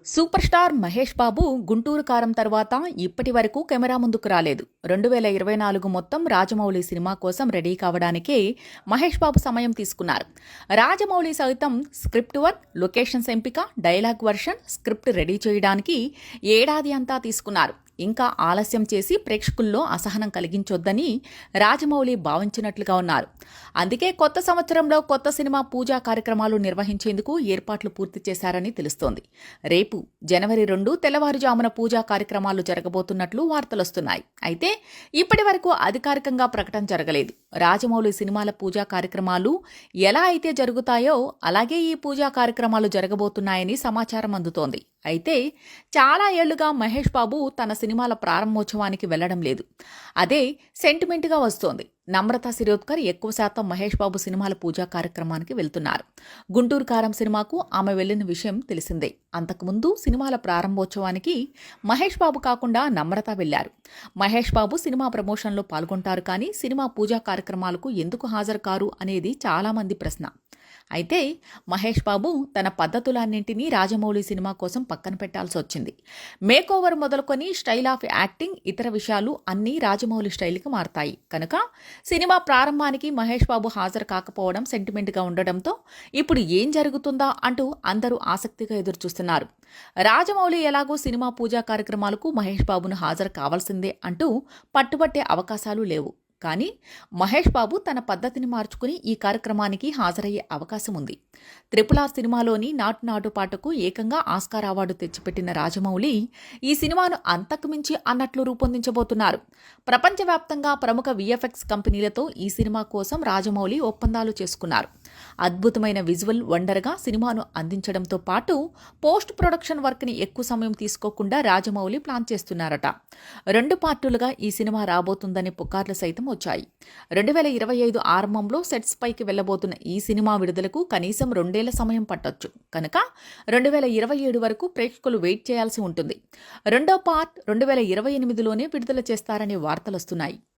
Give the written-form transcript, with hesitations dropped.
Super star Mahesh Babu Guntur కారం తర్వాత ఇప్పటి వరకు కెమెరా ముందుకు రాలేదు. 2024 మొత్తం రాజమౌళి సినిమా కోసం రెడీ కావడానికే మహేష్ బాబు సమయం తీసుకున్నారు. రాజమౌళి సైతం స్క్రిప్ట్ వర్క్, లొకేషన్స్ ఎంపిక, డైలాగ్ వర్షన్, స్క్రిప్ట్ రెడీ చేయడానికి ఏడాది అంతా తీసుకున్నారు. ఇంకా ఆలస్యం చేసి ప్రేక్షకుల్లో అసహనం కలిగించొద్దని రాజమౌళి భావించినట్లుగా ఉన్నారు. అందుకే కొత్త సంవత్సరంలో కొత్త సినిమా పూజా కార్యక్రమాలు నిర్వహించేందుకు ఏర్పాట్లు పూర్తి చేశారని తెలుస్తోంది. రేపు జనవరి 2 తెల్లవారుజామున పూజా కార్యక్రమాలు జరగబోతున్నట్లు వార్తలొస్తున్నాయి. అయితే ఇప్పటి వరకు అధికారికంగా ప్రకటన జరగలేదు. రాజమౌళి సినిమాల పూజా కార్యక్రమాలు ఎలా అయితే జరుగుతాయో అలాగే ఈ పూజా కార్యక్రమాలు జరగబోతున్నాయని సమాచారం అందుతోంది. అయితే చాలా ఏళ్లుగా మహేష్ బాబు తన సినిమాల ప్రారంభోత్సవానికి వెళ్లడం లేదు. అదే సెంటిమెంట్గా వస్తోంది. నమ్రతా శిరోద్కర్ ఎక్కువ శాతం మహేష్ బాబు సినిమాల పూజా కార్యక్రమానికి వెళ్తున్నారు. గుంటూరు కారం సినిమాకు ఆమె వెళ్లిన విషయం తెలిసిందే. అంతకుముందు సినిమాల ప్రారంభోత్సవానికి మహేష్ బాబు కాకుండా నమ్రత వెళ్లారు. మహేష్ బాబు సినిమా ప్రమోషన్లో పాల్గొంటారు కానీ సినిమా పూజా కార్యక్రమాలకు ఎందుకు హాజరు కారు అనేది చాలామంది ప్రశ్న. అయితే మహేష్ బాబు తన పద్ధతులన్నింటినీ రాజమౌళి సినిమా కోసం పక్కన పెట్టాల్సి వచ్చింది. మేకోవర్ మొదలుకొని స్టైల్ ఆఫ్ యాక్టింగ్, ఇతర విషయాలు అన్నీ రాజమౌళి స్టైల్కి మారతాయి. కనుక సినిమా ప్రారంభానికి మహేష్ బాబు హాజరు కాకపోవడం సెంటిమెంట్గా ఉండడంతో ఇప్పుడు ఏం జరుగుతుందా అంటూ అందరూ ఆసక్తిగా ఎదురుచూస్తున్నారు. రాజమౌళి ఎలాగో సినిమా పూజా కార్యక్రమాలకు మహేష్ బాబును హాజరు కావాల్సిందే అంటూ పట్టుబట్టే అవకాశాలు లేవు. కానీ మహేష్ బాబు తన పద్ధతిని మార్చుకుని ఈ కార్యక్రమానికి హాజరయ్యే అవకాశం ఉంది. RRR సినిమాలోని నాటు నాటు పాటకు ఏకంగా ఆస్కార్ అవార్డు తెచ్చిపెట్టిన రాజమౌళి ఈ సినిమాను అంతకుమించి అన్నట్లు రూపొందించబోతున్నారు. ప్రపంచవ్యాప్తంగా ప్రముఖ VFX కంపెనీలతో ఈ సినిమా కోసం రాజమౌళి ఒప్పందాలు చేసుకున్నారు. అద్భుతమైన విజువల్ వండర్గా సినిమాను అందించడంతో పాటు పోస్ట్ ప్రొడక్షన్ వర్క్ని ఎక్కువ సమయం తీసుకోకుండా రాజమౌళి ప్లాన్ చేస్తున్నారట. 2 పార్టులుగా ఈ సినిమా రాబోతుందనే పుకార్లు సైతం వచ్చాయి. 2025 ఆరంభంలో సెట్స్ పైకి వెళ్లబోతున్న ఈ సినిమా విడుదలకు కనీసం 2 ఏళ్ల సమయం పట్టొచ్చు. కనుక 2027 వరకు ప్రేక్షకులు వెయిట్ చేయాల్సి ఉంటుంది. రెండో పార్ట్ 2028లోనే విడుదల చేస్తారనే వార్తలొస్తున్నాయి.